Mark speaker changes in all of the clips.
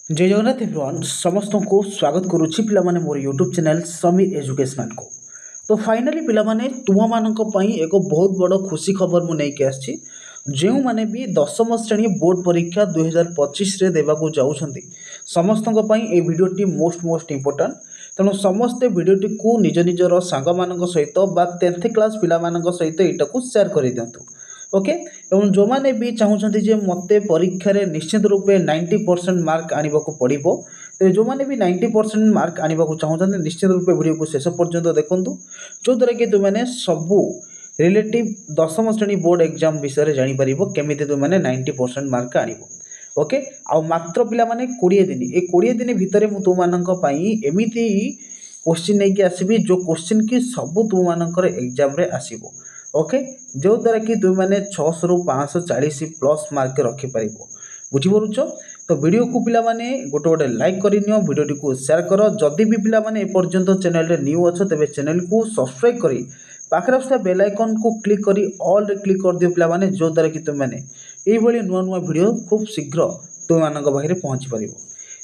Speaker 1: जय जगन्नाथ एवरीवन समस्त को स्वागत करुच्ची पिलामाने मोर यूट्यूब चैनल समीर एजुकेशनल को। तो फाइनाली पिलामाने तुम मानक पई एक बहुत बड़ खुशी खबर मु नहीं के आछि। जो माने भी दशम श्रेणी बोर्ड परीक्षा 2025 रे देबाकू जाउछंती समस्त पई ए वीडियोटी मोस्ट इंपोर्टेंट। तेणु समस्ते वीडियोटी को निज निजर सांग मानक सहित बा 10th क्लास पिला मानक सहित एटा को शेयर कर दियंतु। ओके एवं जो मैंने भी चाहते जे मते परीक्षा रे निश्चित रूपे 90% मार्क आने को पड़ो तेज जो मैंने भी 90% मार्क आने को चाहते निश्चित रूपे वीडियो को शेष पर्यंत देखूँ जो द्वारा कि तुमने सबू रिलेटिव दशम श्रेणी बोर्ड एग्जाम विषय जापर केमी तुमने 90% मार्क आण। ओके आउ मात्र पिला माने 20 दिन ए 20 दिन भितर मु तुम एमती क्वेश्चन नहीं आसबि जो क्वेश्चन की सब तुम मानकर एग्जाम रे आसीबो। ओके जो द्वारा कि तुम मैंने 600 ରୁ 540 प्लस मार्क रखिपर बुझीपरुच। तो वीडियो को पिला माने गोटे गोटे लाइक करनियो वीडियो को शेयर कर जदि भी पिला माने एपर्यंत चैनल रे न्यू अच्छो तेरे चैनल को सब्सक्राइब करी पाखरे आसुवा बेल आइकन को क्लिक करी ऑल रे क्लिक कर दियो पिला माने जो द्वारा कि तुम मैंने ये नुआ नुआ वीडियो खूब शीघ्र तुम मानक पाखे पहुँची पार।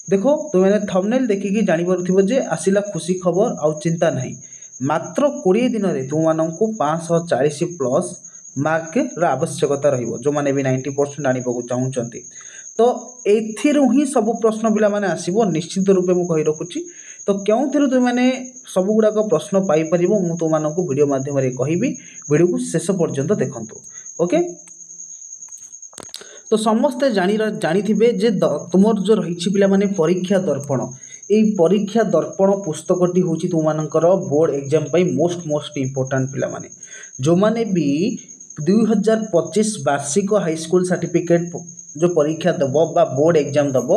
Speaker 1: देखो तुम मैंने थंबनेल देखिकी जानी पारुथिबो जे आसिला खुशी खबर आउ चिंता नहीं मात्र 20 दिन में तुमको 540 प्लस मार्क आवश्यकता रहिबो जो माने भी 90% आने को चाहते। तो एथिरु ही सब प्रश्न पिला माने आसीबो निश्चित रूपे मु कहि रखुची। तो क्यों तुम मैंने सब गुड़ाक प्रश्न पाइपर मु तुमको वीडियो माध्यम कहबी वीडियो को शेष पर्यंत देखंतु। ओके तो समस्ते जानी जे तुम जो रही पिला माने परीक्षा दर्पण এই परीक्षा दर्पण पुस्तकटी हूँ तुम मानकर बोर्ड एग्जाम मोस्ट इंपोर्टेंट पिला माने जो माने भी 2025 वार्षिक हाईस्कूल सर्टिफिकेट जो परीक्षा दब बा बोर्ड एग्जाम दब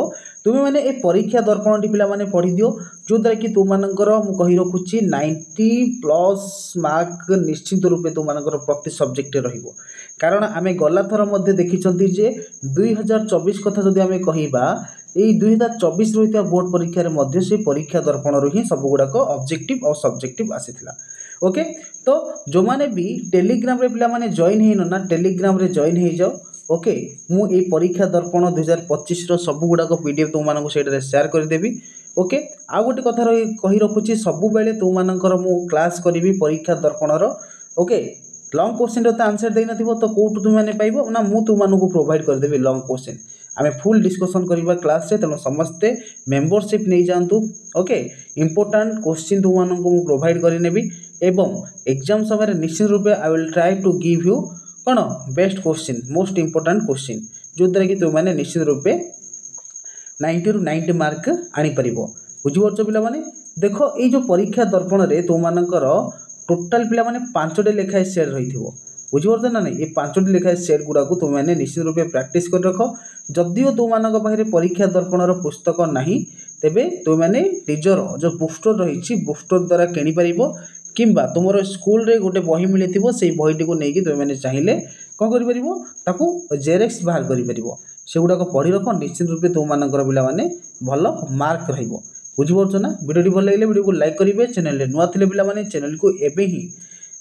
Speaker 1: तुम्हें मैंने ये परीक्षा दर्पण टी पिला माने पढ़ी दियो जो द्वारा कि तुम मानकर मु कहि रखुची 90 प्लस मार्क निश्चित रूपे तुम मानकर प्रति सब्जेक्ट रहिबो। कारण आमे गला थर मध्ये देखिछंती जे 2024 कथा जदि आमे कहिबा এই 2024 रही बोर्ड परीक्षा से परीक्षा दर्पण ही सब गुड़ाक ऑब्जेक्टिव और सब्जेक्टिव आसीथिला। ओके तो जो माने भी टेलीग्राम रे पिला माने जॉइन हेन ना टेलीग्राम रे जॉइन हो जाओ। ओके मु ए परीक्षा दर्पण 2025 सब गुड़ाक पीडीएफ तुम मानक सेटा शेयर करदेवी। ओके आ गोटे कथा कही रखुची सब बेले तुम मानकर मु क्लास करी परीक्षा दर्पणर। ओके लंग क्वेश्चन तो आंसर दे नथिबो तो कोठु तुम माने पाइबो ना मु तुम मानक प्रोवाइड करदेवी लंग क्वेश्चन आमे फुल डिस्कशन करवा क्लास रे। तेणु समस्ते मेंबरशिप नहीं जातु। ओके इंपोर्टेंट क्वेश्चन तुम मानक मु प्रोवाइड करेनेबी एवं एग्जाम समय निश्चित रूपे I will try to give you कौन best question most important question जो द्वारा कि तुम मैंने निश्चित रूपे 90 ରୁ 90 मार्क आनीपर बुझीपार पिला माने। देखो ये जो परीक्षा दर्पण रे तुम मानकर टोटाल पिला माने 5टी लेखाएं सेट रही बुझीपार ना नहीं ये 5टी लेखाएं सेट गुड़ा को तुम मैंने निश्चित रूपे प्रैक्टिस कर रख जदिओ तुम मानक पाखे परीक्षा दर्पणर पुस्तक नहीं तेबे तुम मैंने निजर जो बुस्टर रही बुस्टर द्वारा किपर किंबा तुम स्कूल रे गोटे बही मिली से बहीटी को लेकिन तुम मैंने चाहिए कौन कर जेरेक्स बाहर कर से गुड़ाक पढ़ी रख निश्चित रूपे तुम मानकर पिला माने भल मार्क रहिबो। बुझीपार ना वीडियो भल लगे वीडियो को लाइक करेंगे चैनल नुआ थे पिला माने चैनल को एबे ही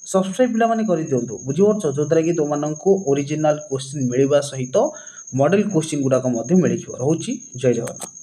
Speaker 1: सब्सक्राइब पिला माने कर दिंतु। बुझीपार जो द्वारा कि तुमको ओरिजिनल क्वेश्चन मिलवा सहित मॉडल क्वेश्चन गुड़ाक मिल रोची। जय जगन्नाथ।